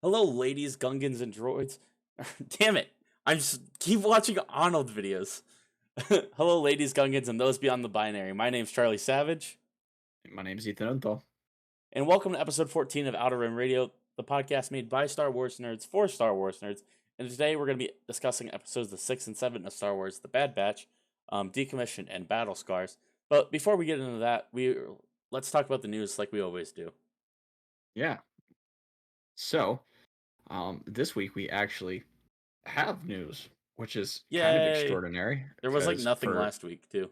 Hello, ladies, Gungans, and droids. Damn it! I'm just keep watching Arnold videos. Hello, ladies, Gungans, and those beyond the binary. My name's Charlie Savage, My name's Ethan Unthal. and welcome to episode 14 of Outer Rim Radio, the podcast made by Star Wars nerds for Star Wars nerds. And today we're going to be discussing episodes the 6 and 7 of Star Wars: The Bad Batch, Decommissioned, and Battle Scars. But before we get into that, let's talk about the news like we always do. Yeah. So, this week we actually have news, which is kind of Yay! extraordinary There was like because nothing last week too.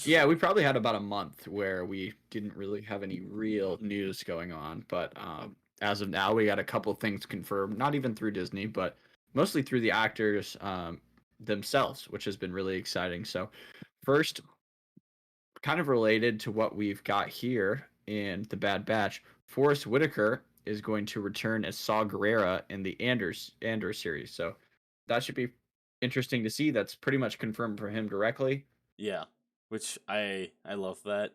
we probably had about a month where we didn't really have any real news going on. But as of now, we got a couple things confirmed, not even through Disney, but mostly through the actors themselves, which has been really exciting. So, first, kind of related to what we've got here in The Bad Batch, Forrest Whitaker is going to return as Saw Gerrera in the Andor series. So that should be interesting to see. That's pretty much confirmed for him directly. Yeah, which I love that,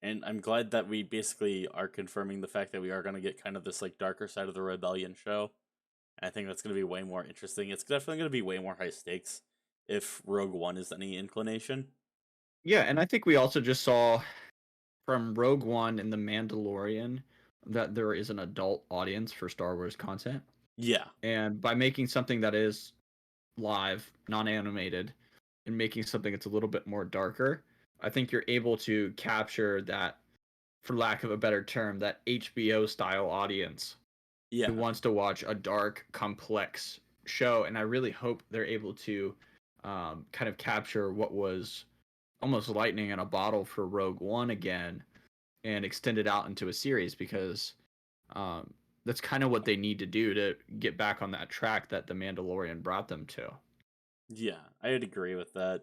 and I'm glad that we basically are confirming the fact that we are going to get kind of this like darker side of the rebellion show. And I think that's going to be way more interesting. It's definitely going to be way more high stakes if Rogue One is any inclination. Yeah, and I think we also just saw from Rogue One and The Mandalorian that there is an adult audience for Star Wars content. Yeah, And by making something that is live, non-animated, and making something that's a little bit more darker, I think you're able to capture that, for lack of a better term, that HBO style audience who yeah, wants to watch a dark, complex show. And I really hope they're able to kind of capture what was almost lightning in a bottle for Rogue One again and extend it out into a series because that's kind of what they need to do to get back on that track that The Mandalorian brought them to. yeah. I'd agree with that.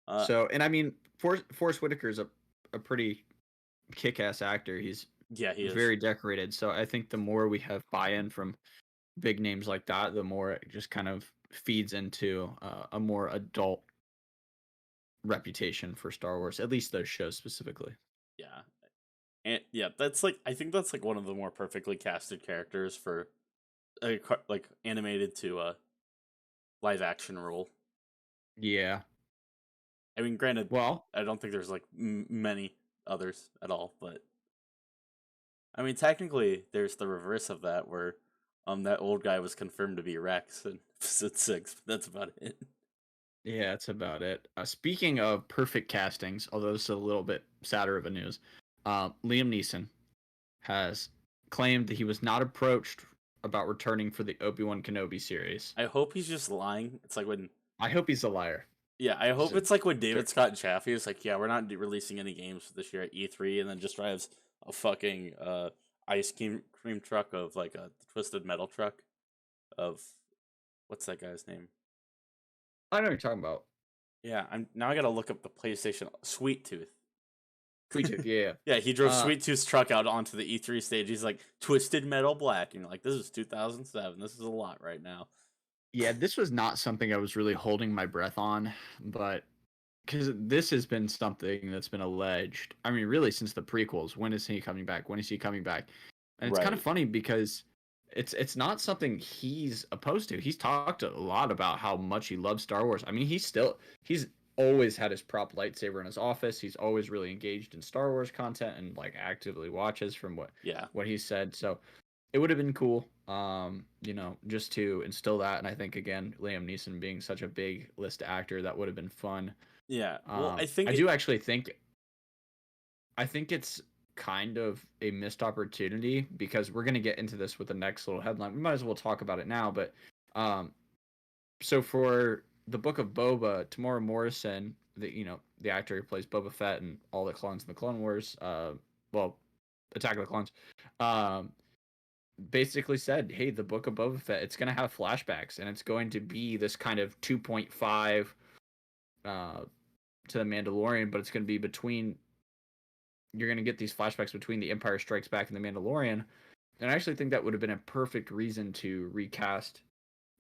Uh, So, and I mean, Forrest Whitaker is a pretty kick-ass actor. He's yeah, he is. very decorated. So I think the more we have buy-in from big names like that, the more it just kind of feeds into a more adult reputation for Star Wars, at least those shows specifically. Yeah, and yeah, that's like I think that's like one of the more perfectly casted characters for like animated to live action role. Yeah. I mean, granted, Well, I don't think there's like many others at all, but I mean, technically, there's the reverse of that, where that old guy was confirmed to be Rex in episode 6. But that's about it. yeah, that's about it. Speaking of perfect castings, although this is a little bit sadder of a news, Liam Neeson has claimed that he was not approached about returning for the Obi-Wan Kenobi series. I hope he's just lying. It's like when, I hope he's a liar. yeah, I He's hope a it's like when dirt. David Scott Chaffee was like, yeah, we're not releasing any games this year at E3, and then just drives a fucking ice cream truck of like a twisted metal truck of what's that guy's name? I know what you're talking about. Yeah, I'm now I gotta look up the PlayStation Sweet Tooth. Sweet Tooth, yeah. Yeah, he drove Uh, Sweet Tooth's truck out onto the E3 stage. He's like, Twisted Metal Black. And you're like, this is 2007. This is a lot right now. yeah, this was not something I was really holding my breath on, but because this has been something that's been alleged. I mean, really, since the prequels. When is he coming back? When is he coming back? And it's kind of Right. funny because it's not something he's opposed to. He's talked a lot about how much he loves Star Wars. I mean, he's always had his prop lightsaber in his office. He's always really engaged in Star Wars content and like actively watches from Yeah. what he said. So it would have been cool, just to instill that. And I think again, Liam Neeson being such a big list actor, that would have been fun. Yeah. Well, I think I do actually think it's kind of a missed opportunity because we're gonna get into this with the next little headline. We might as well talk about it now, but um, so for the Book of Boba, Tamora Morrison, the actor who plays Boba Fett and all the clones in the Clone Wars, well, Attack of the Clones, um, basically said, "Hey, the Book of Boba Fett, it's gonna have flashbacks, and it's going to be this kind of 2.5 uh, to the Mandalorian, but it's going to be between. You're going to get these flashbacks between the Empire Strikes Back and the Mandalorian." And I actually think that would have been a perfect reason to recast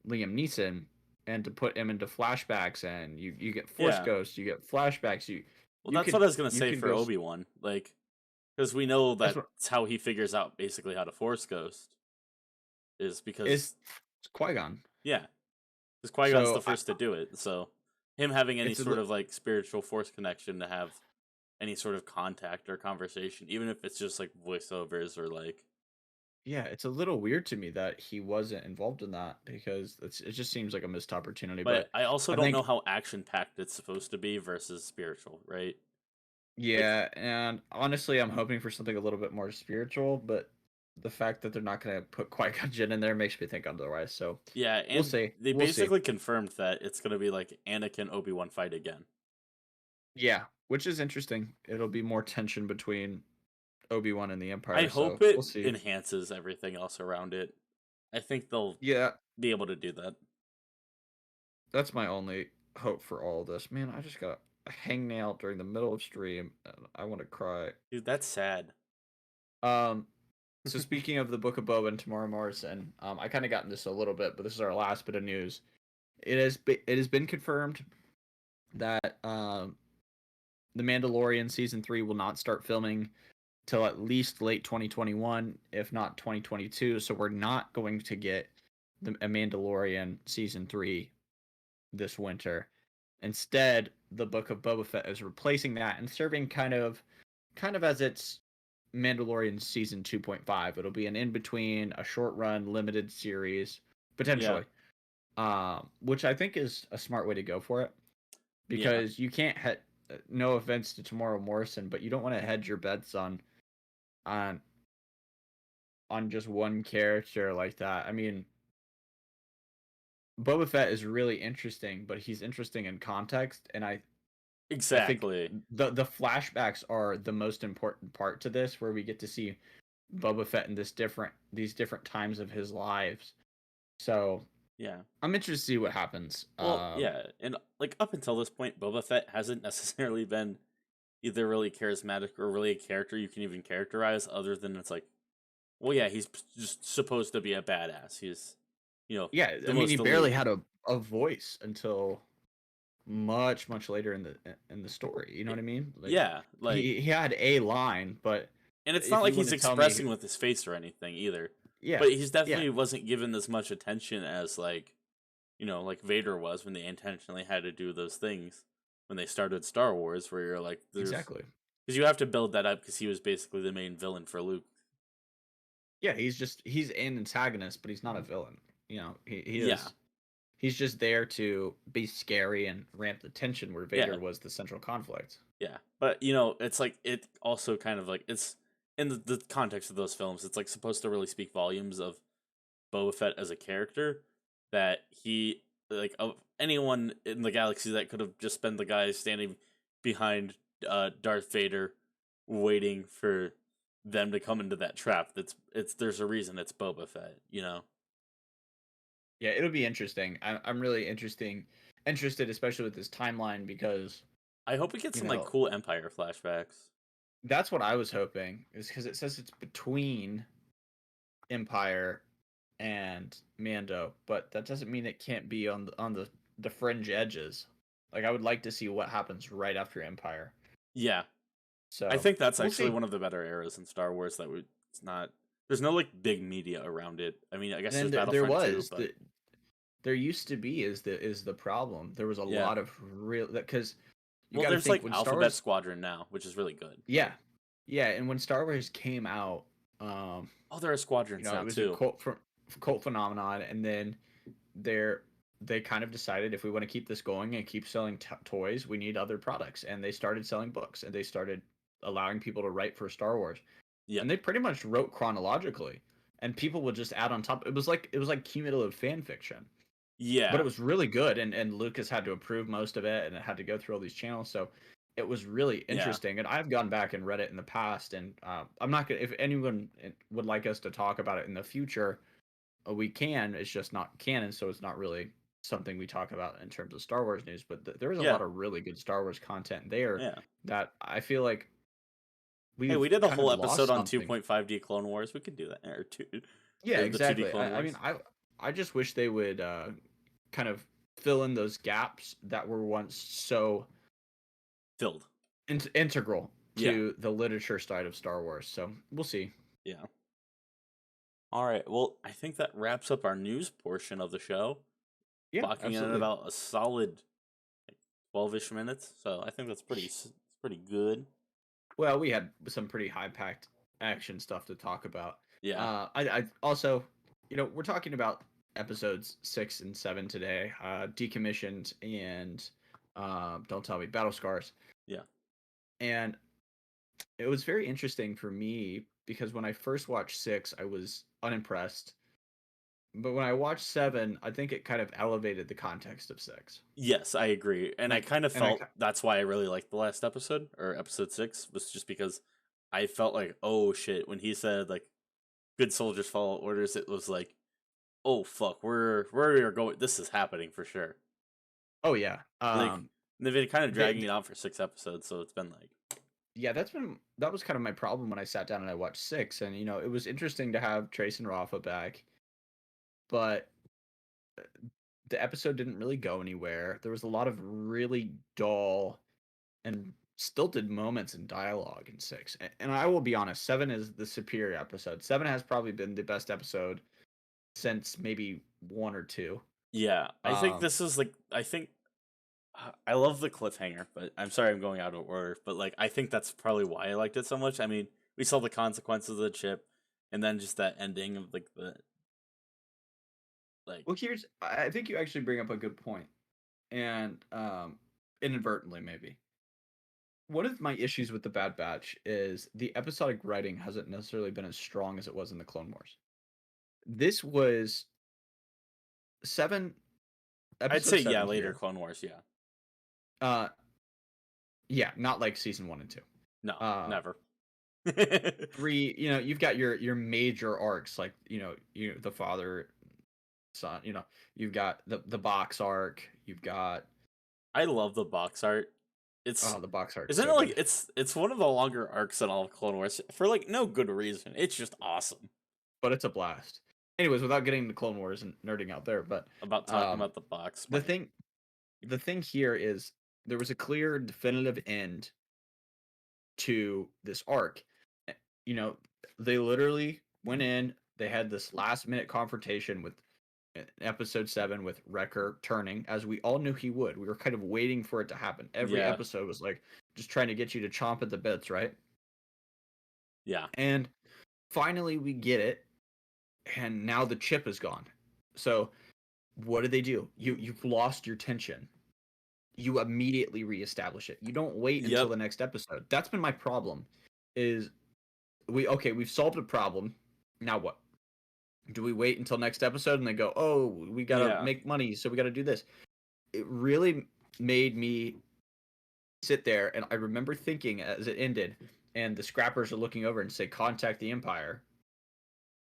Liam Neeson and to put him into flashbacks, and you get Force yeah. Ghosts, you get flashbacks, you Well, you that's what could I was gonna you say could for go. Obi-Wan. Like, because we know That's what that's how he figures out basically how to Force Ghost. is It's because Qui-Gon. yeah, because Qui-Gon's the So first to do it. So him having any it's a sort of like spiritual force connection to have any sort of contact or conversation, even if it's just like voiceovers or like. yeah, it's a little weird to me that he wasn't involved in that because it just seems like a missed opportunity. But But I also I don't know think, how action packed it's supposed to be versus spiritual, right? Like yeah, and honestly, I'm hoping for something a little bit more spiritual, but the fact that they're not going to put Qui-Gon Jinn in there makes me think otherwise. So yeah, we'll and see. they We'll see. basically confirmed that it's gonna be like Anakin Obi-Wan fight again. Yeah, which is interesting. It'll be more tension between Obi-Wan and the I Empire, hope so we'll it see. enhances everything else around it. I think they'll Yeah, be able to do that. that's my only hope for all of this. Man, I just got a hangnail during the middle of stream and I want to cry. Dude, that's sad. Um, so speaking of the Book of Boba and Tamara Morrison, I kind of got into this a little bit, but this is our last bit of news. It has been confirmed that the Mandalorian season 3 will not start filming till at least late 2021, if not 2022. So we're not going to get a Mandalorian season 3 this winter. Instead, the Book of Boba Fett is replacing that and serving kind of as its Mandalorian season 2.5. It'll be an in between, a short run limited series Yeah, potentially, which I think is a smart way to go for it yeah, because you can't head. No offense to Tamara Morrison, but you don't want to hedge your bets on on just one character like that. I mean, Boba Fett is really interesting, but he's interesting in context, and I think exactly. the flashbacks are the most important part to this, where we get to see Boba Fett in these different times of his lives. So Yeah. I'm interested to see what happens. Well, yeah, and like up until this point, Boba Fett hasn't necessarily been either really charismatic or really a character you can even characterize, other than it's like, well, yeah, he's just supposed to be a badass. He's, Yeah, the I mean, he most barely elite. had a voice until much later in the story. You know what I mean? Like Yeah, like, he had a line, but and it's not if like you want he's to tell me, expressing with his face or anything either. yeah, But he's yeah, definitely wasn't given as much attention as like, like Vader was when they intentionally had to do those things when they started Star Wars, where you're like, there's exactly. because you have to build that up because he was basically the main villain for Luke. Yeah, he's an antagonist, but he's not a villain. You know, he Yeah, is he's just there to be scary and ramp the tension where yeah, Vader was the central conflict. yeah. But it's like it also kind of like it's in the context of those films. It's like supposed to really speak volumes of Boba Fett as a character that he like of anyone in the galaxy that could have just been the guy standing behind Darth Vader waiting for them to come into that trap. It's there's a reason it's Boba Fett. Yeah, it'll be interesting. I'm really interested, especially with this timeline, because I hope we get you some like know cool Empire flashbacks. that's what I was hoping, is because it says it's between Empire and Mando, but that doesn't mean it can't be on the fringe edges. Like I would like to see what happens right after Empire. Yeah, I So think that's we'll actually see. one of the better eras in Star Wars that we it's not there's no like big media around it. I mean, I guess And there's then there Battlefront 2, was but there used to be is the problem. There was a yeah. lot of real that because you Well, got to there's think like when Star Alphabet Wars, Squadron now, which is really good. yeah, yeah, and when Star Wars came out, um, Oh, there are squadrons it now was a too. cult phenomenon, and then they're they kind of decided if we want to keep this going and keep selling toys, we need other products, and they started selling books, and they started allowing people to write for Star Wars, Yep. and they pretty much wrote chronologically, and people would just add on top. It was like cumulative fan fiction, but it Yeah. was really good, and Lucas had to approve most of it, and it had to go through all these channels, so it was really Yeah. interesting. And I've gone back and read it in the past, and I'm not gonna, if anyone would like us to talk about it in the future, we can. It's just not canon, so it's not really something we talk about in terms of Star Wars news. But there was a Yeah. lot of really good Star Wars content there Yeah. that I feel like Hey, we we've did a kind of whole episode lost on something. 2.5D Clone Wars. We could do that. Or two Yeah, the 2D exactly. Clone I mean, Wars. I just wish they would kind of fill in those gaps that were once so Filled. integral Yeah. to the literature side of Star Wars. So we'll see. Yeah. All right. Well, I think that wraps up our news portion of the show. Yeah, Clocking in at absolutely. about a solid 12-ish minutes. So I think that's pretty good. Well, we had some pretty high-packed action stuff to talk about. Yeah. I also, we're talking about episodes 6 and 7 today. Decommissioned and don't tell me, Battle Scars. Yeah. And it was very interesting for me because when I first watched 6, I was unimpressed. But when I watched 7, I think it kind of elevated the context of 6. Yes, I agree. And And I I kind of and I felt that's why I really liked the last episode, or episode 6, was just because I felt like, oh shit, when he said like good soldiers follow orders, it was like, oh fuck, we're going, this is happening for sure. Oh yeah. Like they've been kind of dragging The, it out for 6 episodes, so it's been like, yeah, that was kind of my problem when I sat down and I watched 6, and it was interesting to have Trace and Rafa back, but the episode didn't really go anywhere. There was a lot of really dull and stilted moments in dialogue in 6. And I will be honest, 7 is the superior episode. 7 has probably been the best episode since maybe 1 or 2. yeah, I think Um this is like, I love the cliffhanger, but I'm sorry I'm going out of order, but like I think that's probably why I liked it so much. I mean, we saw the consequences of the chip, and then just that ending of like the like well, I think you actually bring up a good point, and inadvertently maybe. One of my issues with the Bad Batch is the episodic writing hasn't necessarily been as strong as it was in the Clone Wars. This was 7 I'd episode say yeah, 7 later here. Clone Wars, yeah. Uh yeah, not like season 1 and 2. No, Uh never. 3, you've got your major arcs like, the father son, you've got the box arc, you've got I love the box art. It's the box arc's isn't so it like good. it's one of the longer arcs in all of Clone Wars for like no good reason. It's just awesome. But it's a blast. Anyways, without getting into Clone Wars and nerding out there, but About talking um about the box, the my thing the thing here is there was a clear definitive end to this arc. Eh, You know, they literally went in, they had this last minute confrontation with episode 7 with Wrecker turning as we all knew he would. We were kind of waiting for it to happen. Every yeah, episode was like just trying to get you to chomp at the bits, right? yeah, And finally we get it, and now the chip is gone. So what do? You've lost your tension. You immediately reestablish it. You don't wait until yep, the next episode. That's been my problem. Is we've solved a problem. Now what? Do we wait until next episode and they go, "Oh, we got to yeah, make money, so we got to do this." It really made me sit there, and I remember thinking as it ended and the scrappers are looking over and say, "Contact the Empire."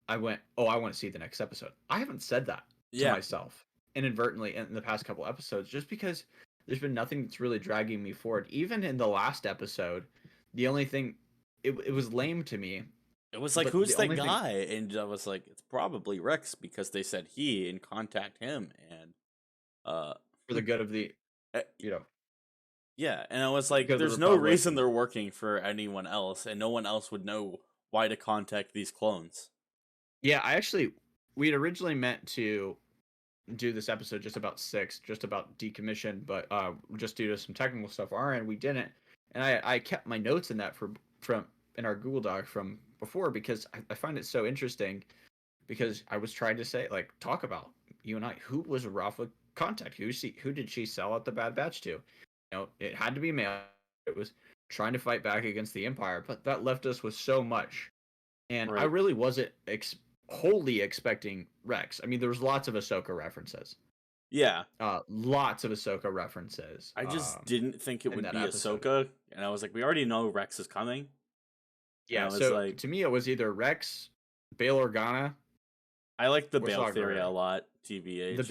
I went, "Oh, I want to see the next episode." I haven't said that to yeah, myself inadvertently in the past couple episodes just because there's been nothing that's really dragging me forward. Even in the last episode, the only thing it was lame to me, it was like, but who's the that only thing guy? And I was like, it's probably Rex because they said he and contact him, and uh, for the good of eh, you know, yeah, and I was for the like, good of the there's no Republic. reason they're working for anyone else, and no one else would know why to contact these clones. Yeah, we had originally meant to do this episode just about 6, just about decommission, but just due to some technical stuff on our end, we didn't. And I kept my notes in that from in our Google Doc from before because I find it so interesting because I was trying to say like talk about you and I who was Rafa contact who did she sell out the Bad Batch to? It had to be male. It was trying to fight back against the Empire, but that left us with so much, and I Right. really wasn't wholly expecting Rex. I mean, there was lots of Ahsoka references, Yeah, lots of Ahsoka references I just didn't think it in would that be episode. Ahsoka, and I was like, we already know Rex is coming, and I Yeah, was so like, to me, it was either Rex, Bail Organa, I like the or Bale Saw theory a Gerrera. lot, The TBH.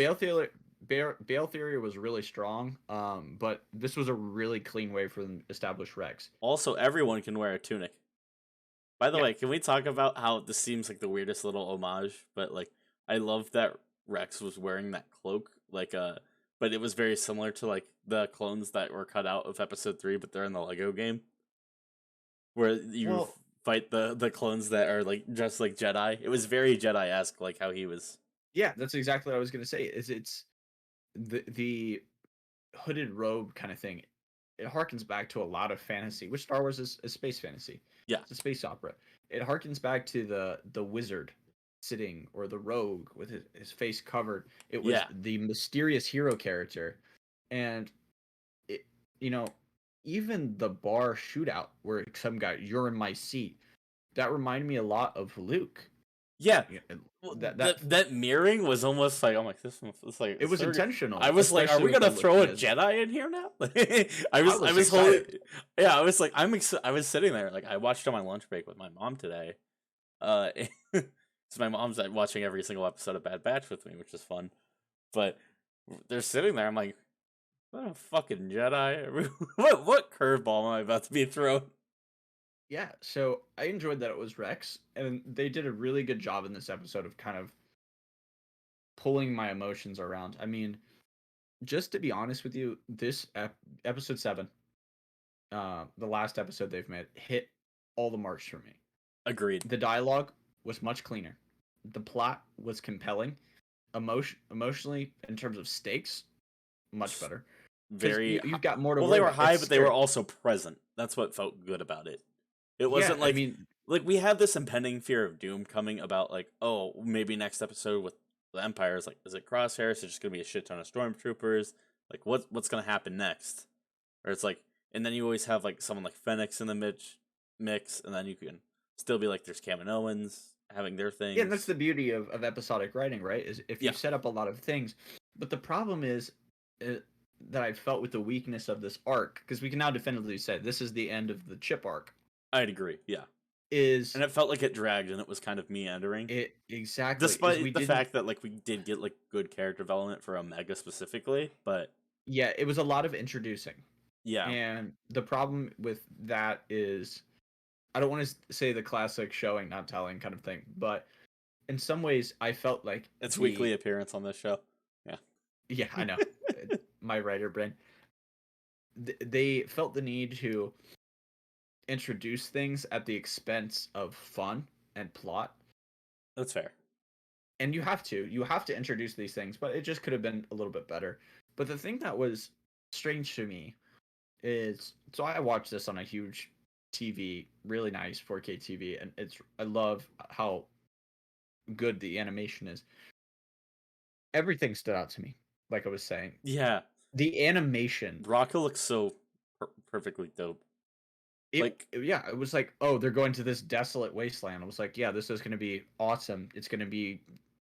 Bail theory was really strong, but this was a really clean way for them to establish Rex. Also, everyone can wear a tunic. By the Yeah, way, can we talk about how this seems like the weirdest little homage, but like I love that Rex was wearing that cloak, like but it was very similar to like the clones that were cut out of episode 3, but they're in the Lego game where you well, fight the clones that are like just like Jedi. It was very Jedi-esque, like how he was. Yeah, that's exactly what I was gonna say. It's the hooded robe kind of thing. It harkens back to a lot of fantasy, which Star Wars is space fantasy. Yeah, It's a space opera. It harkens back to the wizard sitting, or the rogue with his face covered. It was yeah, the mysterious hero character, and it, you know, even the bar shootout where some guy, you're in my seat, that reminded me a lot of Luke. yeah. Yeah, Well, that that mirroring was almost like, I'm like, this one, it's like it was I intentional, was like, are especially we with the gonna throw a Liz. Jedi in here now? I I was was holding, excited. yeah, I was like, I was sitting there like I watched on my lunch break with my mom today, so my mom's like watching every single episode of Bad Batch with me, which is fun. But they're sitting there, I'm like, what a fucking Jedi! What curveball am I about to be thrown? Yeah, so I enjoyed that it was Rex, and they did a really good job in this episode of kind of pulling my emotions around. I mean, just to be honest with you, this episode 7, the last episode they've made, hit all the marks for me. Agreed. The dialogue was much cleaner. The plot was compelling. Emotionally, in terms of stakes, much better. Because Very you've got more to well. worry They were about. high, It's but they were scary. also present. That's what felt good about it. It Yeah, wasn't I mean, like we had this impending fear of doom coming about, like, oh, maybe next episode with the Empire is like, is it Crosshairs? Is it just gonna be a shit ton of stormtroopers? Like, what's gonna happen next? Or it's like, and then you always have like someone like Fennec in the mix, and then you can still be like, there's Kaminoans having their yeah, and that's things. the beauty of episodic writing, right? Is if you Yeah, set up a lot of things, but the problem is uh, that I felt with the weakness of this arc, because we can now definitively say this is the end of the Chip arc. I'd agree. Yeah, Is and it felt like it dragged, and it was kind of meandering. it exactly? Is we Despite the didn't? fact that like we did get like good character development for Omega specifically, but Yeah, it was a lot of introducing, yeah, and the problem with that is I don't want to say the classic showing not telling kind of thing, but in some ways I felt like it's weekly the appearance on this show. Yeah, yeah, I know, my writer brain, they felt the need to introduce things at the expense of fun and plot. that's fair. And you have to introduce these things, but it just could have been a little bit better. But the thing that was strange to me is, so I watched this on a huge TV, really nice 4K TV, and I love how good the animation is. Everything stood out to me, like I was saying. Yeah, The animation, Rocco looks so perfectly dope. Like, yeah, it was like, oh, they're going to this desolate wasteland. I was like, yeah, this is going to be awesome. It's going to be,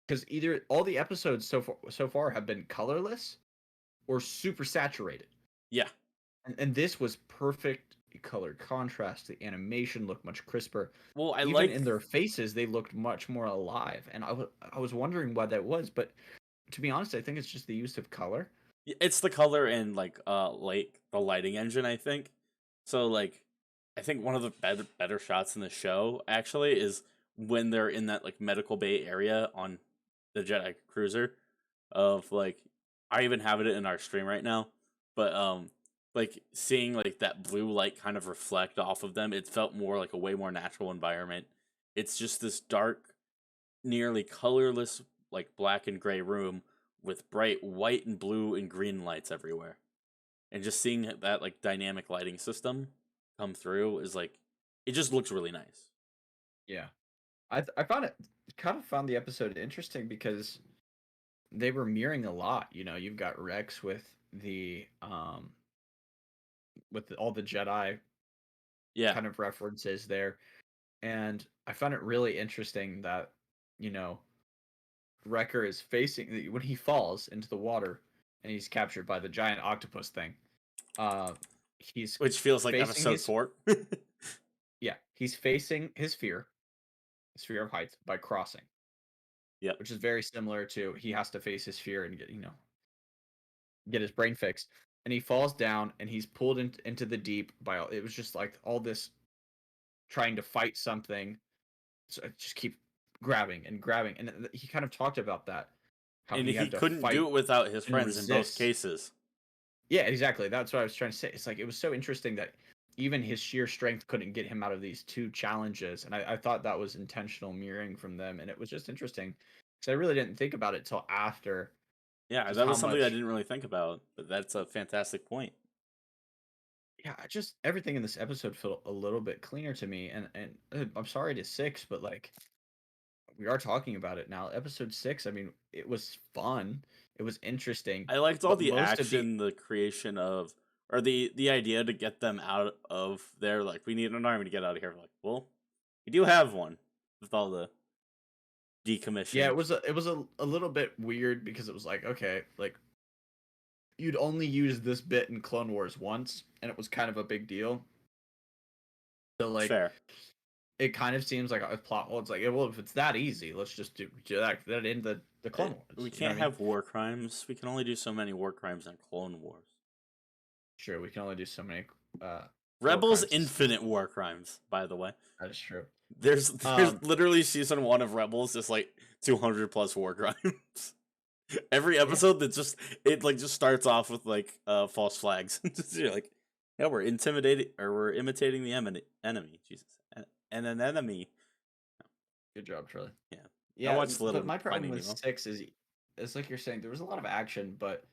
because either all the episodes so far have been colorless or super saturated, yeah. and this was perfect color contrast. The animation looked much crisper. Well, I Even like in their faces, they looked much more alive, and I was wondering why that was, but to be honest, I think it's just the use of color. it's the color and like the lighting engine, I think. So like I think one of the better shots in the show actually is when they're in that like medical bay area on the Jedi cruiser of like, I even have it in our stream right now, but like seeing like that blue light kind of reflect off of them, it felt more like a way more natural environment. It's just this dark, nearly colorless, like black and gray room with bright white and blue and green lights everywhere. And just seeing that like dynamic lighting system come through is like, it just looks really nice. Yeah, I found it, kind of found the episode interesting because they were mirroring a lot. You've got Rex with all the Jedi Yeah. kind of references there, and I found it really interesting that you know Wrecker is facing when he falls into the water and he's captured by the giant octopus thing. Uh, he's Which feels like facing episode his 4. yeah, he's facing his fear of heights by crossing, Yep. which is very similar to he has to face his fear and get his brain fixed. And he falls down and he's pulled into the deep by it was just like all this trying to fight something. So I just keep grabbing and grabbing, and he kind of talked about that, how And he he had to couldn't fight do it without his and friends in both resist. cases. Yeah, exactly. That's what I was trying to say. It's like it was so interesting that even his sheer strength couldn't get him out of these two challenges. And I thought that was intentional mirroring from them. And it was just interesting because I really didn't think about it till after Yeah, just that how was something I much, didn't really think about, but that's a fantastic point. yeah, just everything in this episode felt a little bit cleaner to me. And I'm sorry to six, but like we are talking about it now. Episode six, I mean, it was fun. It was interesting. I liked all But the most of the action, the creation of, or the idea to get them out of there. Like, we need an army to get out of here. Like, well, we do have one with all the yeah, decommissioned. it was a little bit weird because it was like, okay, like you'd only use this bit in Clone Wars once, and it was kind of a big deal. So like, Fair. it kind of seems like a plot hole. It's like, well, if it's that easy, let's just do that in the Clone We Wars. You know what can't I mean? have war crimes. We can only do so many war crimes in Clone Wars. Sure, we can only do so many war Rebels crimes. infinite war crimes, by the way. That is true. There's literally season 1 of Rebels is like 200 plus war crimes. Every episode that just starts off with like false flags. You're like, yeah, we're intimidating or we're imitating the enemy. Jesus. And an enemy. Good job, Charlie. Yeah. Yeah, I watched but my problem Finding with Nemo. six is, it's like you're saying, there was a lot of action, but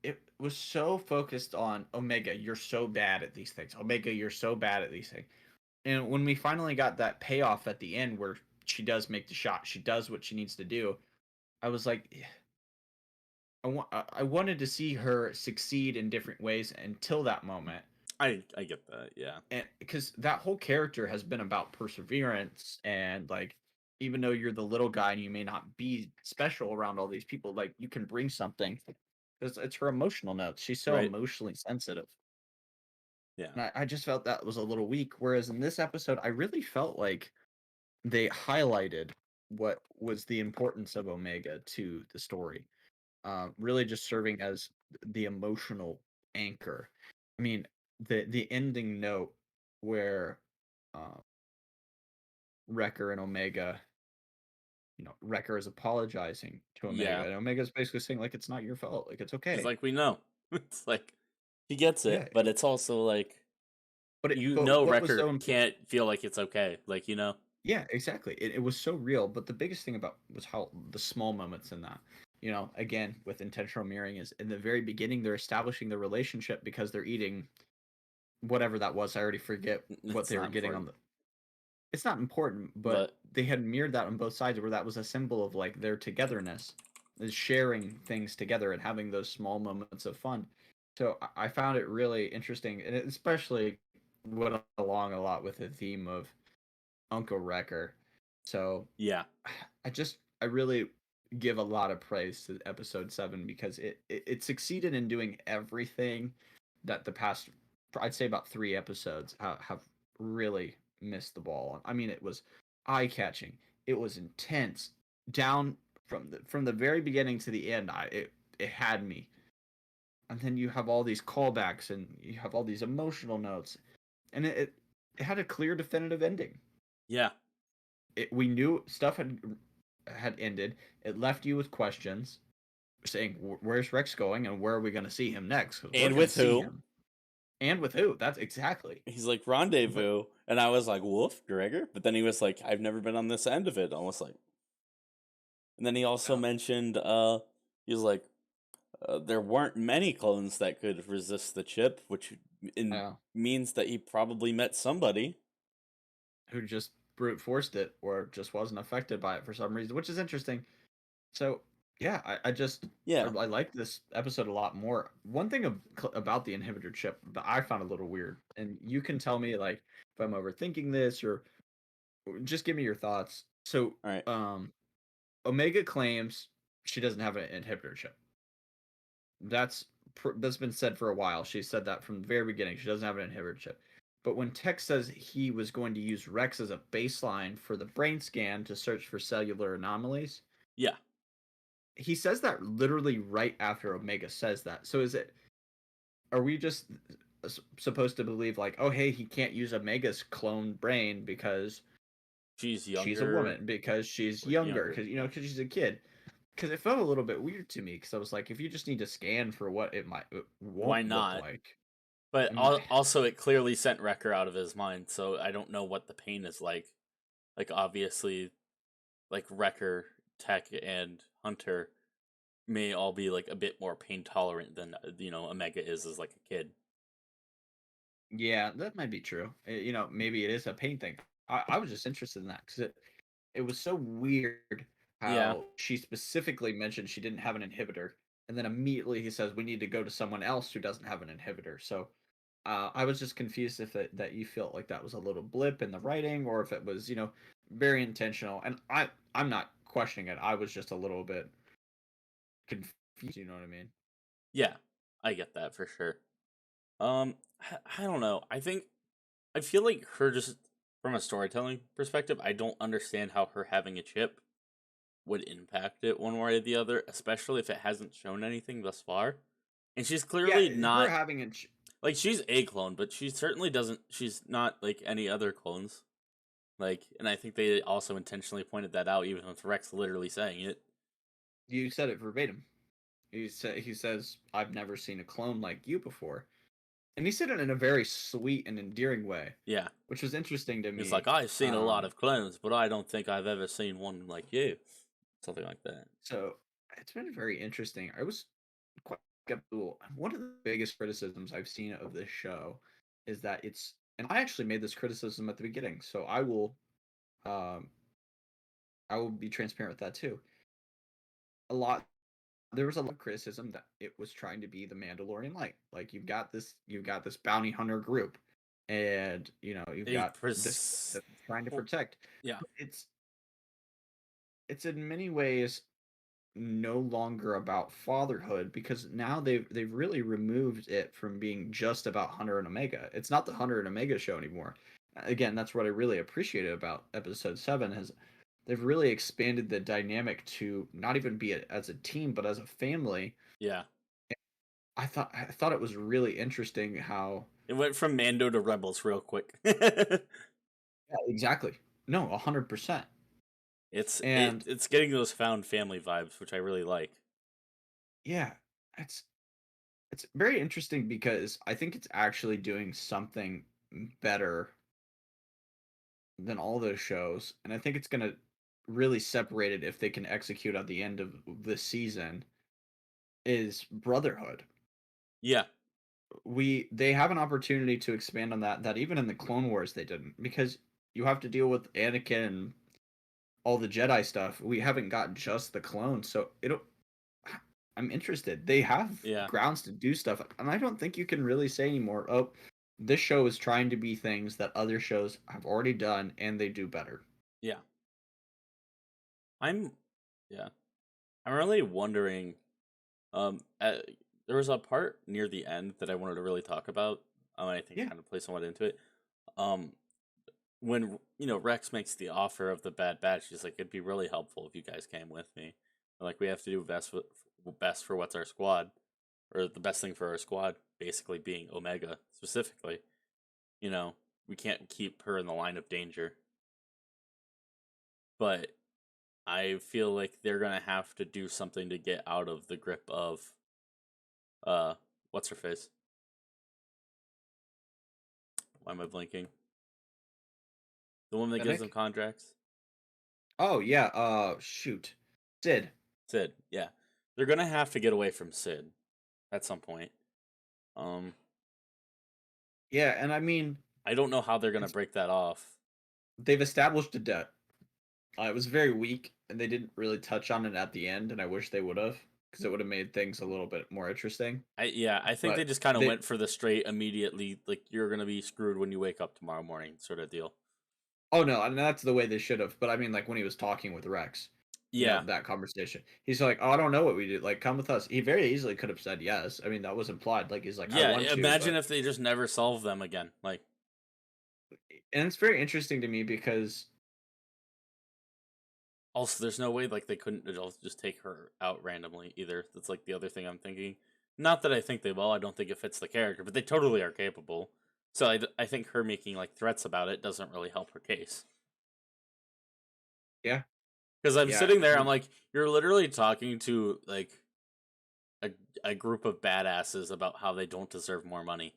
it was so focused on Omega, you're so bad at these things. Omega, you're so bad at these things. And when we finally got that payoff at the end where she does make the shot, she does what she needs to do, I was like, I wanted to see her succeed in different ways until that moment. I get that, yeah. And because that whole character has been about perseverance, and like, even though you're the little guy and you may not be special around all these people, like you can bring something. It's her emotional notes. She's so Right. emotionally sensitive. Yeah. And I just felt that was a little weak. Whereas in this episode, I really felt like they highlighted what was the importance of Omega to the story. Really just serving as the emotional anchor. I mean, the ending note where uh, Wrecker and Omega, Wrecker is apologizing to Omega, Yeah. and Omega's basically saying like it's not your fault, like it's He's okay. like, we know. It's like he gets Yeah, it, but it's also like but what was Wrecker so important? can't feel like it's okay. Like, Yeah, exactly. It was so real, but the biggest thing about was how the small moments in that. Again, with intentional mirroring is in the very beginning they're establishing the relationship because they're eating whatever that was. I already forget what it's they were not getting on important. the. It's not important, but But they had mirrored that on both sides where that was a symbol of like their togetherness, is sharing things together and having those small moments of fun. So I found it really interesting, and it especially went along a lot with the theme of Uncle Wrecker. So yeah. I really give a lot of praise to episode 7 because it succeeded in doing everything that the past, I'd say about 3 episodes have really missed the ball on. I mean, it was eye catching, it was intense, down from the very beginning to the end. It had me, and then you have all these callbacks and you have all these emotional notes, and it had a clear, definitive ending. Yeah. We knew stuff had ended. It left you with questions, saying, "Where's Rex going, and where are we going to see him next? Because we're And going to with see who? him, and with who? That's exactly." He's like, But rendezvous. And I was like, Wolf, Gregor? But then he was like, I've never been on this end of it. Almost like. And then he also uh, mentioned, he was like, there weren't many clones that could resist the chip, which uh, means that he probably met somebody. who just brute forced it, or just wasn't affected by it for some reason, which is interesting. So yeah, I Yeah. like this episode a lot more. One thing about the inhibitor chip that I found a little weird, and you can tell me like if I'm overthinking this, or just give me your thoughts. So, All right. Omega claims she doesn't have an inhibitor chip. That's been said for a while. She said that from the very beginning. She doesn't have an inhibitor chip. But when Tech says he was going to use Rex as a baseline for the brain scan to search for cellular anomalies, Yeah. he says that literally right after Omega says that. So are we just supposed to believe like, oh hey, he can't use Omega's clone brain because She's she's a younger. woman, because she's Or younger, younger. because she's a kid? Because it felt a little bit weird to me, because I was like, if you just need to scan for what it Why won't look not? like, But I mean, also, it clearly sent Wrecker out of his mind, so I don't know what the pain is like. Like, obviously, like Wrecker, Tech, and Hunter may all be like a bit more pain tolerant than Omega is as like a kid. yeah, that might be true. Maybe it is a pain thing. I was just interested in that because it was so weird Yeah, how she specifically mentioned she didn't have an inhibitor, and then immediately he says we need to go to someone else who doesn't have an inhibitor. So I was just confused if that you felt like that was a little blip in the writing, or if it was very intentional. And I'm not questioning it. I was just a little bit confused. You know what I mean? yeah, I get that for sure. I don't know. I feel like her just from a storytelling perspective, I don't understand how her having a chip would impact it one way or the other, especially if it hasn't shown anything thus far. And she's Yeah, clearly her not having like she's a clone, but she certainly doesn't. She's not like any other clones. Like, and I think they also intentionally pointed that out, even with Rex literally saying it. you said it verbatim. He says I've never seen a clone like you before, and he said it in a very sweet and endearing way, Yeah, which was interesting to it's me. like I've seen a lot Um, of clones, but I don't think I've ever seen one like you. Something like that. so it's been very interesting. I was quite skeptical. One of the biggest criticisms I've seen of this show is that and I actually made this criticism at the beginning, so um, I will be transparent with that too. A lot There was a lot of criticism that it was trying to be the Mandalorian light. Like you've got this bounty hunter group, and you've A got this that's trying to well, protect. yeah, But it's in many ways no longer about fatherhood because now they've really removed it from being just about Hunter and Omega. It's not the Hunter and Omega show anymore. Again, that's what I really appreciated about episode 7 is they've really expanded the dynamic to not even be as a team but as a family. yeah. I thought it was really interesting how It went from Mando to Rebels real quick. yeah, exactly. No, 100%. And It's getting those found family vibes, which I really like. yeah, it's it's very interesting because I think it's actually doing something better than all those shows, and I think it's gonna really separate it if they can execute at the end of this season is Brotherhood. Yeah, They have an opportunity to expand on that even in the Clone Wars they didn't because you have to deal with Anakin and all the Jedi stuff. We haven't got just the clones, so it'll I'm interested. They have yeah, grounds to do stuff, and I don't think you can really say anymore. Oh, this show is trying to be things that other shows have already done, and they do better. yeah. I'm, yeah. I'm really wondering. There was a part near the end that I wanted to really talk about. I think Yeah, kind of play somewhat into it. Um, when Rex makes the offer of the Bad Batch, he's like, "It'd be really helpful if you guys came with me. Like, we have to do best for what's our squad, or the best thing for our squad, basically being Omega specifically. You know, we can't keep her in the line of danger, but I feel like they're gonna have to do something to get out of the grip of uh, what's her face? Why am I blinking? The woman that gives them Fennec. contracts, Oh yeah. Shoot, Sid. Sid. Yeah, they're gonna have to get away from Sid at some point. Um, Yeah, and I mean, I don't know how they're gonna it's break that off. they've established a debt. It was very weak, and they didn't really touch on it at the end, and I wish they would have because it would have made things a little bit more interesting. I think they But just kind of they, went for the straight immediately, like you're gonna be screwed when you wake up tomorrow morning sort of deal. oh no, and that's the way they should have. But I mean, like when he was talking with Rex, Yeah, that conversation. He's like, "Oh, I don't know what we do. Like, come with us." He very easily could have said yes. I mean, that was implied. Like, he's like, "I yeah. want to," Imagine but if they just never solve them again. Like, and it's very interesting to me because also, there's no way like they couldn't just take her out randomly either. That's like the other thing I'm thinking. Not that I think they will. I don't think it fits the character, but they totally are capable. So I think her making like threats about it doesn't really help her case. yeah, Because I'm yeah, sitting there, I'm like, you're literally talking to like a a group of badasses about how they don't deserve more money.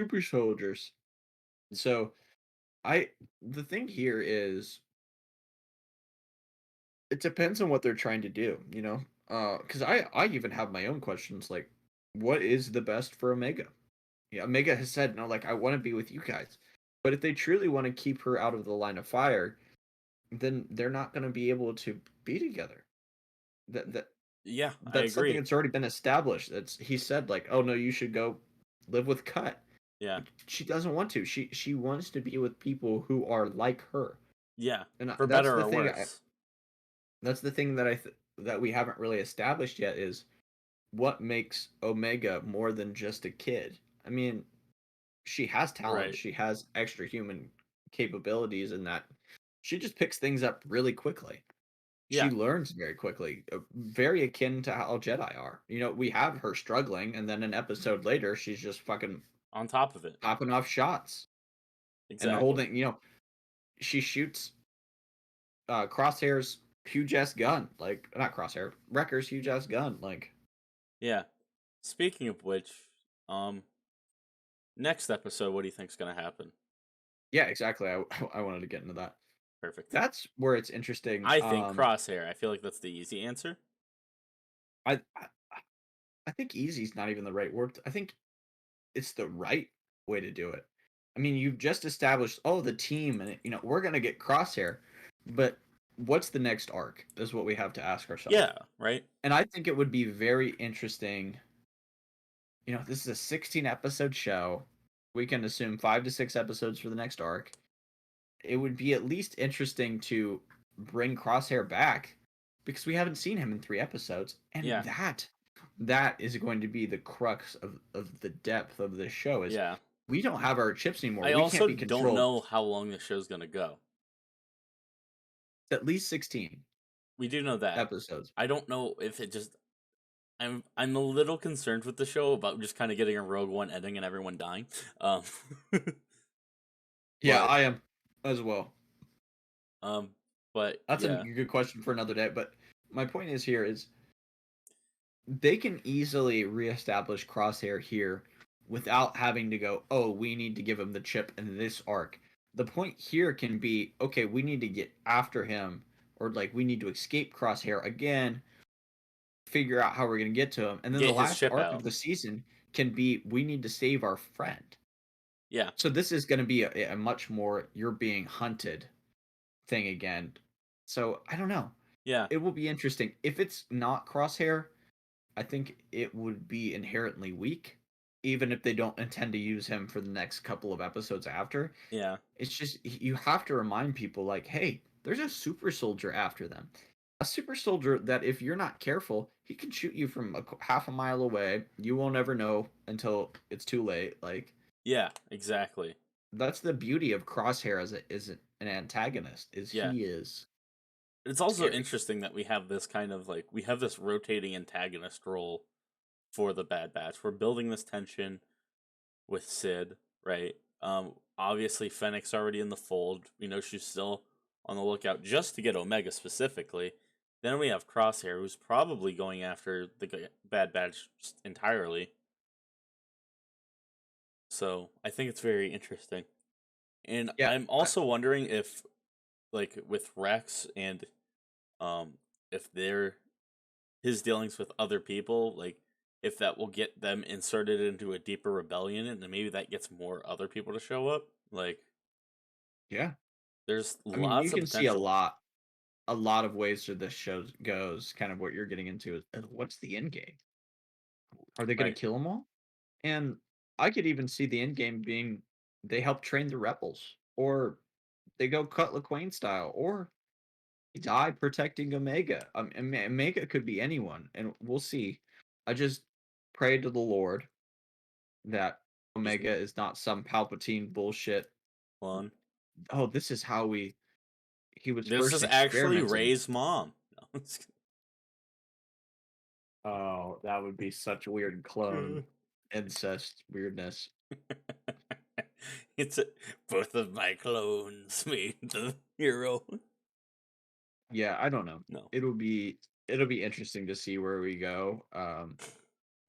super soldiers. So I the thing here is it depends on what they're trying to do, you know? Because I even have my own questions like, what is the best for Omega? Yeah, Omega has said, no, like I want to be with you guys. But if they truly want to keep her out of the line of fire, then they're not going to be able to be together. That that Yeah, I that's something agree. that's already been established. That's he said like, oh no, you should go live with Cut. Yeah, She doesn't want to. She wants to be with people who are like her. yeah, And for that's better the or thing. worse. That's the thing that that we haven't really established yet is what makes Omega more than just a kid. I mean, she has talent, Right. she has extra human capabilities in that she just picks things up really quickly. She Yeah, learns very quickly, very akin to how Jedi are. You know, we have her struggling, and then an episode later, she's just fucking on top of it. popping off shots and Exactly. holding. You know, she shoots Crosshair's huge ass gun, like not Crosshair, Wrecker's huge ass gun, like Yeah. Speaking of which, um, next episode, what do you think's gonna happen? yeah, exactly. I wanted to get into that. Perfect. That's where it's interesting. I think Crosshair. I feel like that's the easy answer. I I think easy's not even the right word. I think it's the right way to do it. I mean, you've just established, oh, the team, and you know we're gonna get Crosshair, but what's the next arc? Is what we have to ask ourselves. Yeah. Right. And I think it would be very interesting. You know, this is a 16 episode show. We can assume 5 to 6 episodes for the next arc. It would be at least interesting to bring Crosshair back because we haven't seen him in 3 episodes, and Yeah. that is going to be the crux of the depth of this show. Is Yeah. we don't have our chips anymore. I We can't also be don't controlled. know how long the show's gonna go. At least 16 We do know that. episodes. I don't know if it just. I'm a little concerned with the show about just kind of getting a Rogue One ending and everyone dying. Um, Yeah, but I am as well. um, but That's a yeah, good question for another day. But my point is here is they can easily reestablish Crosshair here without having to go, oh, we need to give him the chip in this arc. The point here can be, okay, we need to get after him, or like we need to escape Crosshair again, figure out how we're going to get to him. And then the get his last ship arc of out. the season can be, we need to save our friend. Yeah, So this is going to be a much more you're being hunted thing again. So I don't know. yeah, It will be interesting. If it's not Crosshair, I think it would be inherently weak, even if they don't intend to use him for the next couple of episodes after. yeah, It's just you have to remind people like, hey, there's a super soldier after them. A super soldier that if you're not careful, he can shoot you from half a mile away. You won't ever know until it's too late. Like yeah. Exactly. that's the beauty of Crosshair as an antagonist is Yeah. he is It's also scary. interesting that we have this kind of like we have this rotating antagonist role for the Bad Batch. We're building this tension with Sid, right? Obviously Fennec's already in the fold. We know she's still on the lookout just to get Omega specifically. Then we have Crosshair, who's probably going after the Bad Batch entirely. So I think it's very interesting. And Yeah, I'm also wondering if, like, with Rex and um, if they're his dealings with other people, like, if that will get them inserted into a deeper rebellion, and then maybe that gets more other people to show up. Like, yeah. there's I mean, you lots of can see potential. a lot of ways that this show goes. Kind of what you're getting into is what's the end game? Are they going Right. to kill them all? And I could even see the end game being they help train the rebels, or they go cut LaQuaine style, or they die protecting Omega. Omega could be anyone, and we'll see. I just pray to the Lord that Just Omega is not some Palpatine bullshit. one. Oh, this is how he was This first is actually experimenting. Ray's mom. No, Oh, that would be such weird clone incest weirdness. it's a, both of my clones made the hero. Yeah, I don't know. No, It'll be interesting to see where we go. I'm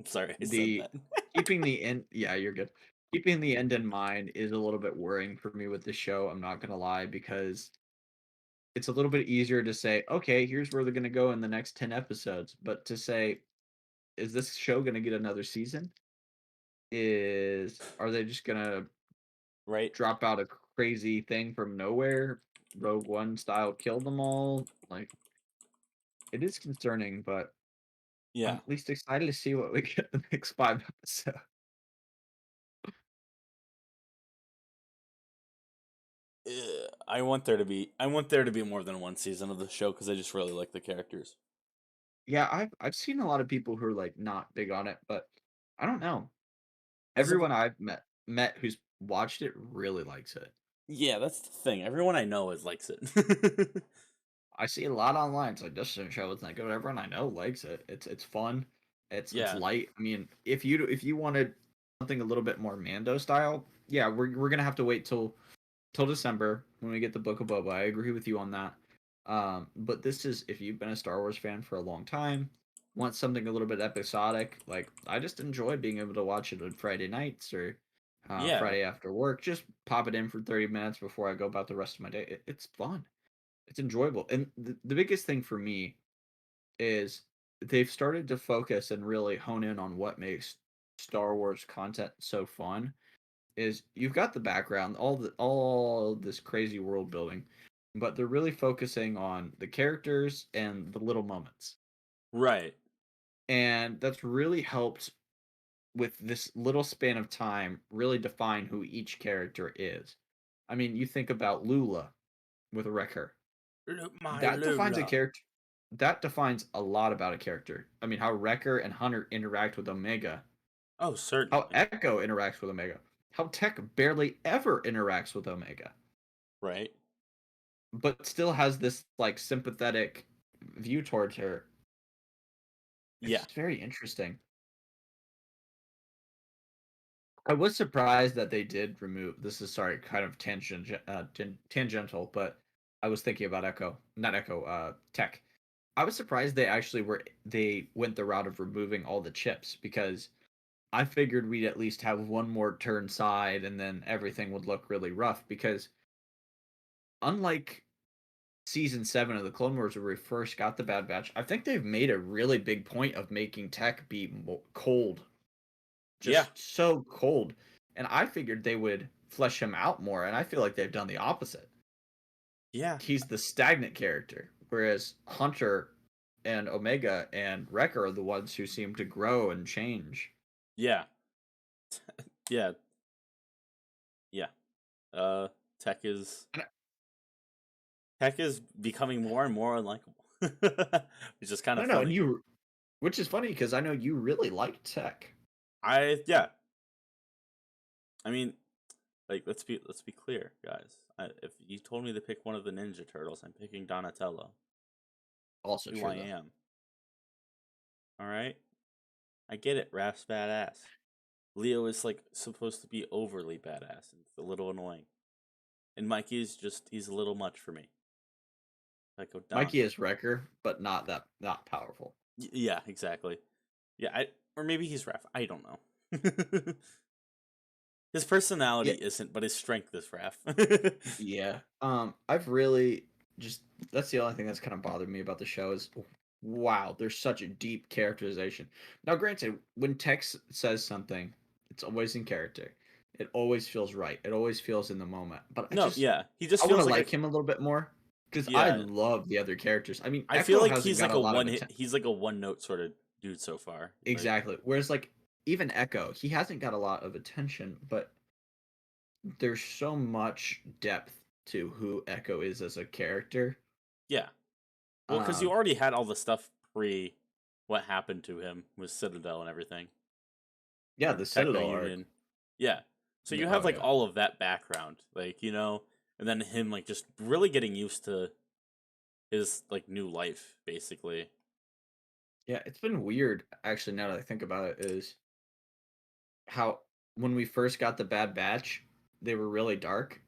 sorry I said The that. keeping the end. Yeah, you're good. keeping the end in mind is a little bit worrying for me with the show. I'm not gonna lie, because it's a little bit easier to say, okay, here's where they're gonna go in the next 10 episodes. But to say, is this show gonna get another season? Are they just gonna Right? drop out a crazy thing from nowhere? Rogue One style kill them all? Like, it is concerning, but I'm Yeah. at least excited to see what we get the next 5 episodes. I want there to be more than one season of the show because I just really like the characters. Yeah, I've seen a lot of people who are like not big on it, but I don't know. As a Everyone I've met who's watched it really likes it. Yeah, that's the thing. Everyone I know is likes it. I see a lot online. It's like this show is not good. Everyone I know likes it. It's fun. It's Yeah. light. I mean, if you wanted something a little bit more Mando style, yeah, we're gonna have to wait till December when we get the Book of Boba. I agree with you on that. But this is, if you've been a Star Wars fan for a long time, want something a little bit episodic. Like, I just enjoy being able to watch it on Friday nights or Yeah. Friday after work. Just pop it in for 30 minutes before I go about the rest of my day. It's fun. It's enjoyable. And the biggest thing for me is they've started to focus and really hone in on what makes Star Wars content so fun. Is you've got the background, all this crazy world building, but they're really focusing on the characters and the little moments. Right. And that's really helped with this little span of time really define who each character is. I mean, you think about Lula with Wrecker. My That defines a Lula. character. That defines a lot about a character. I mean, how Wrecker and Hunter interact with Omega, Oh, how certainly. Echo interacts with Omega, how Tech barely ever interacts with Omega, Right. but still has this like sympathetic view towards her. It's Yeah. just very interesting. I was surprised that they did remove. This is, sorry, kind of tangential, but I was thinking about Echo, not Echo, Tech. I was surprised they went the route of removing all the chips, because I figured we'd at least have one more turn side and then everything would look really rough, because unlike season 7 of the Clone Wars where we first got the Bad Batch, I think they've made a really big point of making Tech be cold, Yeah. just so cold. And I figured they would flesh him out more, and I feel like they've done the opposite. Yeah. He's the stagnant character, whereas Hunter and Omega and Wrecker are the ones who seem to grow and change. Yeah. Yeah. Yeah. Uh, Tech is And Tech is becoming more and more unlikable, which is kind I of don't know, and funny. you, which is funny because I know you really like Tech. Yeah. I mean, like let's be clear, guys. If you told me to pick one of the Ninja Turtles, I'm picking Donatello. Also Who true I though. am. All right. I get it. Raph's badass. Leo is like supposed to be overly badass and it's a little annoying. And Mikey is he's a little much for me. Like go down. Mikey is Wrecker, but not powerful. Yeah, exactly. Yeah, or maybe he's Raph. I don't know. His personality Yeah, isn't, but his strength is Raph. yeah. I've really just, that's the only thing that's kind of bothered me about the show is, wow, there's such a deep characterization. Now, granted, when Tex says something, it's always in character. It always feels right. It always feels in the moment. But No, yeah, he I just want feels to like like him a little bit more, because I yeah. love the other characters. I mean, I feel Echo like hasn't he's got like a a lot of attention. he's like a one note sort of dude so far. Like Exactly. Whereas, like, even Echo, he hasn't got a lot of attention, but there's so much depth to who Echo is as a character. yeah, well, because you Um, already had all the stuff pre what happened to him with Citadel and everything, yeah, like the Techno Citadel arc. Union. Yeah, so you have Oh like yeah, all of that background, like and then him like just really getting used to his like new life, basically. yeah. It's been weird, actually. Now that I think about it, is how when we first got the Bad Batch, they were really dark,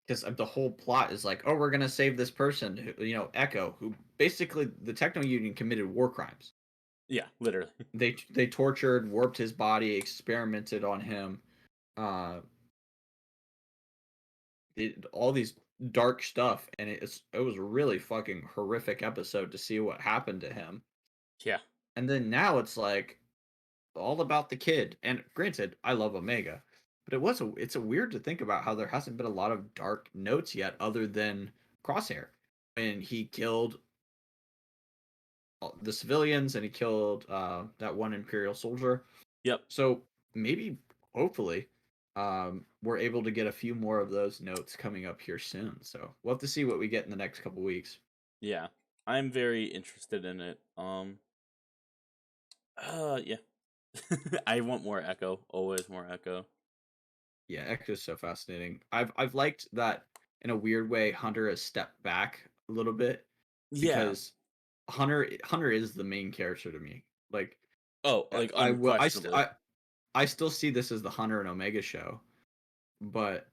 because the whole plot is like, oh, we're gonna save this person, who, Echo, who basically the Techno Union committed war crimes. Yeah, literally. They tortured, warped his body, experimented on him. uh all these dark stuff, and it was a really fucking horrific episode to see what happened to him. Yeah. And then now it's like all about the kid. And granted, I love Omega, but it's a weird to think about how there hasn't been a lot of dark notes yet other than Crosshair. And he killed the civilians and he killed that one Imperial soldier. Yep. So maybe, hopefully, we're able to get a few more of those notes coming up here soon. So we'll have to see what we get in the next couple weeks. Yeah. I'm very interested in it. Yeah. I want more Echo. Always more Echo. Yeah, Echo's so fascinating. I've liked that in a weird way. Hunter has stepped back a little bit Yeah. because Hunter is the main character to me. Like Oh, like I will unquestionably. I still see this as the Hunter and Omega show, but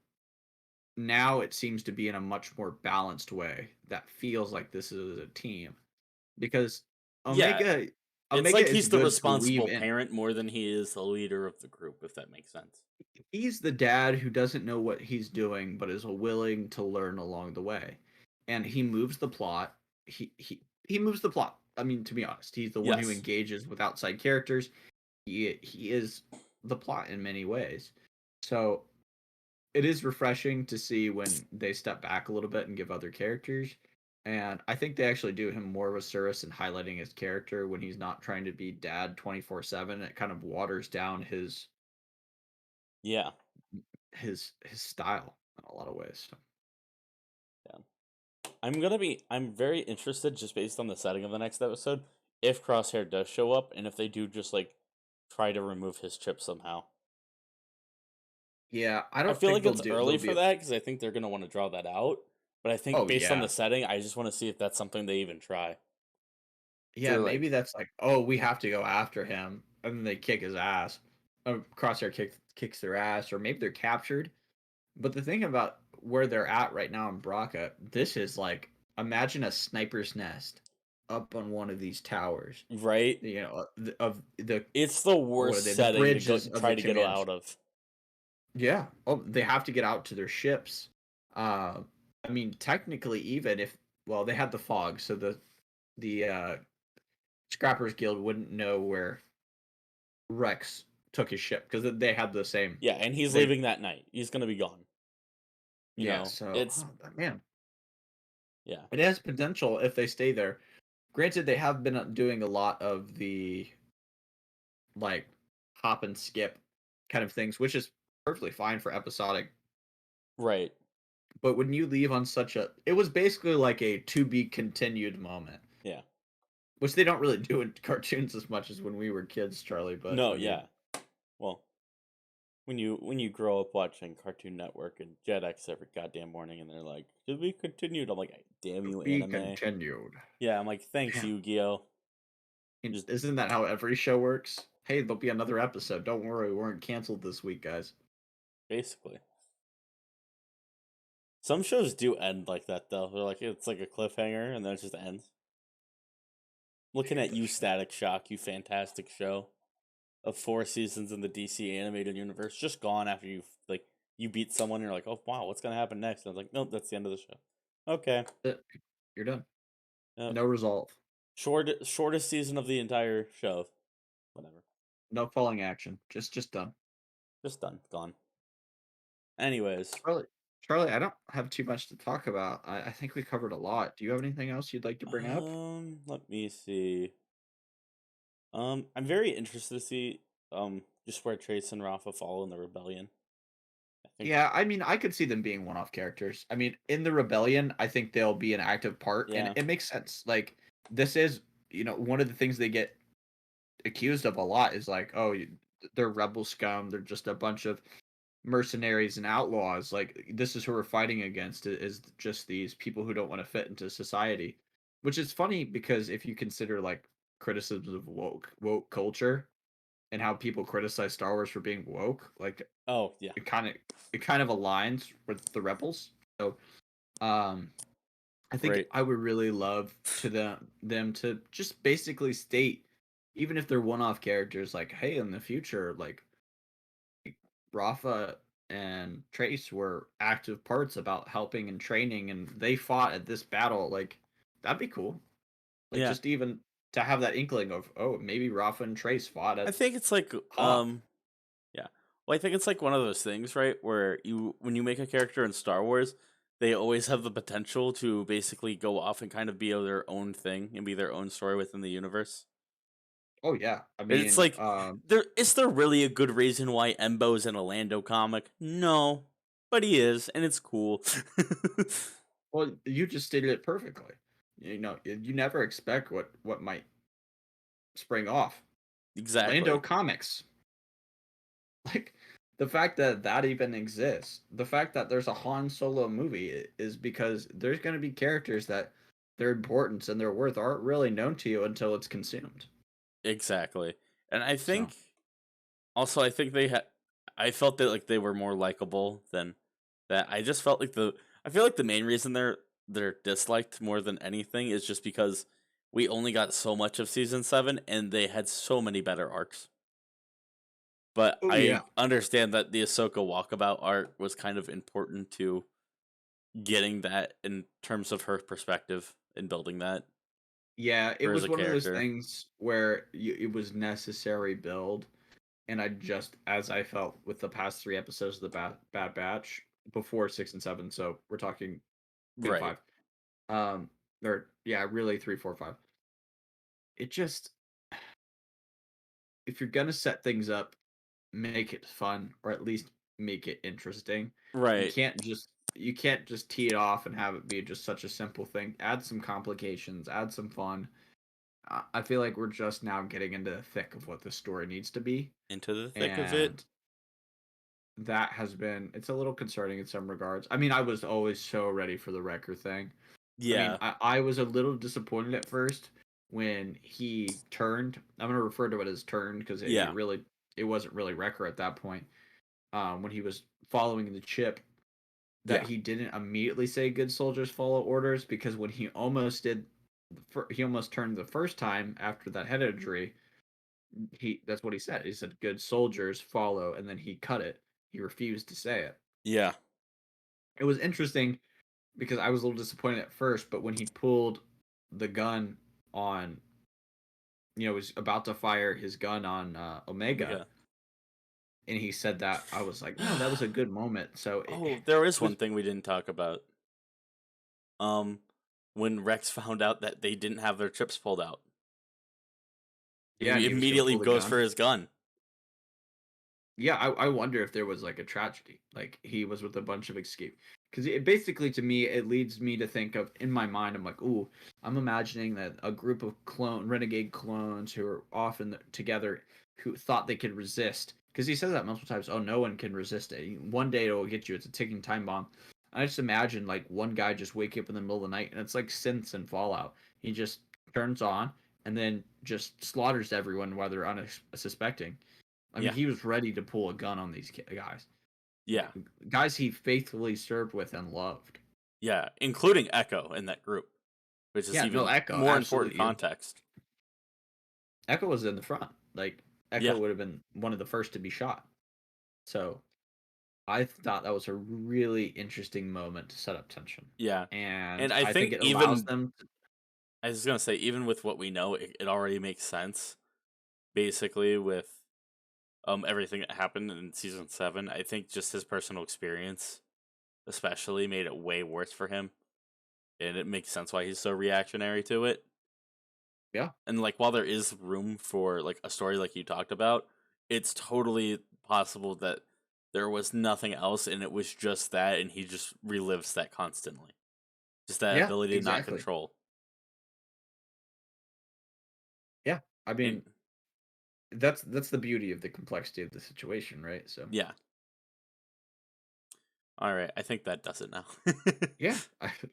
now it seems to be in a much more balanced way that feels like this is a team because Yeah. Omega It's Omega like is he's the good to weave responsible in. parent more than he is the leader of the group, if that makes sense. He's the dad who doesn't know what he's doing but is willing to learn along the way, and he moves the plot. He moves the plot. I mean, to be honest, he's the one who Yes. engages with outside characters. He is the plot in many ways. So it is refreshing to see when they step back a little bit and give other characters. And I think they actually do him more of a service in highlighting his character when he's not trying to be dad 24/7. It kind of waters down Yeah. his style in a lot of ways. So. Yeah. I'm very interested just based on the setting of the next episode if Crosshair does show up and if they do just like try to remove his chip somehow. Yeah, I I don't feel think like it's they'll early for be. that because I think they're gonna want to draw that out. But I think Oh based on yeah, the setting, I just want to see if that's something they even try. yeah. To Maybe like, that's like, oh, we have to go after him, and then they kick his ass. Crosshair kicks their ass, or maybe they're captured. But the thing about where they're at right now in Braca, this is like, imagine a sniper's nest up on one of these towers. right? You know, of the It's the what are worst they? The setting to go bridges of try the to get command. out of. Yeah. Oh, they have to get out to their ships. Uh, I mean, technically, even if well, they had the fog, so the Scrappers Guild wouldn't know where Rex took his ship because they had the same. Yeah, and he's They leaving that night. He's gonna be gone. You yeah. know, So it's man, yeah, it has potential if they stay there. Granted, they have been doing a lot of the like hop and skip kind of things, which is perfectly fine for episodic. right. But when you leave on it was basically like a to be continued moment, Yeah. which they don't really do in cartoons as much as when we were kids, Charlie. But No, I mean, yeah. Well, when you grow up watching Cartoon Network and Jetix every goddamn morning, and they're like, "Did we continued?" I'm like, "Damn to you, be anime." continued. Yeah, I'm like, "Thanks, Man, Yu-Gi-Oh." Just isn't that how every show works? Hey, there'll be another episode. Don't worry, we weren't canceled this week, guys. basically. Some shows do end like that though. They're like it's like a cliffhanger, and then it just ends. Looking Dude, at you, Static Shock, you fantastic show of 4 seasons in the DC animated universe, just gone after you beat someone. And you're like, oh wow, what's gonna happen next? And I was like, nope, that's the end of the show. Okay, you're done. yep. No resolve. Shortest season of the entire show. Whatever, No falling action. Just done. just done, gone. Anyways, Charlie, Charlie, I don't have too much to talk about. I think we covered a lot. Do you have anything else you'd like to bring up? let me see. I'm very interested to see just where Trace and Rafa fall in the rebellion. I think, Yeah, I mean, I could see them being one-off characters. I mean, in the rebellion, I think they'll be an active part, and yeah, it makes sense. Like, this is, one of the things they get accused of a lot is like, oh, they're rebel scum. They're just a bunch of mercenaries and outlaws. Like, this is who we're fighting against is just these people who don't want to fit into society. Which is funny because if you consider like criticisms of woke culture and how people criticize Star Wars for being woke, like oh yeah, it kind of it kind of aligns with the rebels. So um I think right. I would really love to them to just basically state, even if they're one-off characters, like, hey, in the future, like Rafa and Trace were active parts about helping and training, and they fought at this battle. Like, that'd be cool. Like, Yeah. just even to have that inkling of, oh, maybe Rafa and Trace fought I at think it's like Hoth. yeah. Well, I think it's like one of those things, right, where when you make a character in Star Wars, they always have the potential to basically go off and kind of be their own thing and be their own story within the universe. Oh yeah, I It's mean, like is there really a good reason why Embo's in a Lando comic? No. But he is, and it's cool. well, you just stated it perfectly. You never expect what might spring off. Lando Exactly. comics, like the fact that that even exists, the fact that there's a Han Solo movie is because there's going to be characters that their importance and their worth aren't really known to you until it's consumed. Exactly. And So, I think I felt that like they were more likable than that. I just felt like I feel like the main reason they're disliked more than anything is just because we only got so much of season 7 and they had so many better arcs. But oh yeah, I understand that the Ahsoka walkabout art was kind of important to getting that in terms of her perspective and building that yeah, it for as was a one of those character. things where it was necessary build, and I just as I felt with the past 3 episodes of the Bad Batch before 6 and 7, so we're talking 3 and 5. Right. Um, or yeah, really 3, 4, 5. It just if you're gonna set things up, make it fun or at least make it interesting. You Right. can't just you can't just tee it off and have it be just such a simple thing. Add some complications, add some fun. I feel like we're just now getting into the thick of what the story needs to be, Into the thick of it. and that has been it's a little concerning in some regards. I mean, I was always so ready for the Wrecker thing. I mean, Yeah. I was a little disappointed at first when he turned. I'm gonna refer to it as turned because Yeah. it wasn't really Wrecker at that point. When he was following the chip, that Yeah. he didn't immediately say "good soldiers follow orders" because when he almost did, he almost turned the first time after that head injury. That's what he said. He said "good soldiers follow," and then he cut it. He refused to say it. Yeah. It was interesting because I was a little disappointed at first, but when he pulled the gun on, was about to fire his gun on Omega, Omega. and he said that, I was like, no, that was a good moment. So Oh, there is it was, one thing we didn't talk about. Um, when Rex found out that they didn't have their chips pulled out, yeah, and he he was gonna immediately pull the goes for gun. his gun. Yeah, I wonder if there was like a tragedy, like he was with a bunch of escape. Because it basically, to me, it leads me to think of in my mind, I'm like, ooh, I'm imagining that a group of renegade clones who are often together, who thought they could resist. Because he says that multiple times. Oh, no one can resist it. One day it will get you. It's a ticking time bomb. I just imagine like one guy just wake up in the middle of the night, and it's like synths and Fallout. He just turns on and then just slaughters everyone while they're unsuspecting. I mean, Yeah. he was ready to pull a gun on these guys, Yeah. guys he faithfully served with and loved. Yeah. Including Echo in that group, which is Yeah, no, even Echo more important absolutely. context. Echo was in the front. Like Yeah. Echo would have been one of the first to be shot. So I thought that was a really interesting moment to set up tension, Yeah. And and I I think think it allows even, them. I was going to say, even with what we know, it already makes sense, basically, with everything that happened in season 7. I think just his personal experience, especially, made it way worse for him. And it makes sense why he's so reactionary to it. Yeah, And like while there is room for like a story like you talked about, it's totally possible that there was nothing else and it was just that and he just relives that constantly. Just that yeah, ability to not exactly. control. Yeah, I And mean that's the beauty of the complexity of the situation, right? So yeah. All right, I think that does it now. yeah,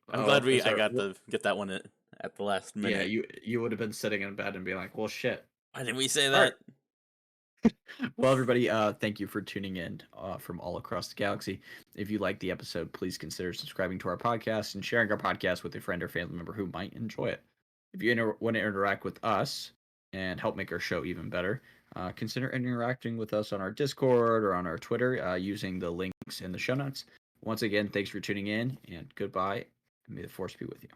I'm glad is I there? got to get that one at the last Yeah, minute. you would have been sitting in bed and be like, well, shit. Why didn't we say All right. that? Well, everybody, thank you for tuning in from all across the galaxy. If you liked the episode, please consider subscribing to our podcast and sharing our podcast with a friend or family member who might enjoy it. If you want to interact with us and help make our show even better, consider interacting with us on our Discord or on our Twitter using the links in the show notes. Once again, thanks for tuning in, and goodbye, and may the force be with you.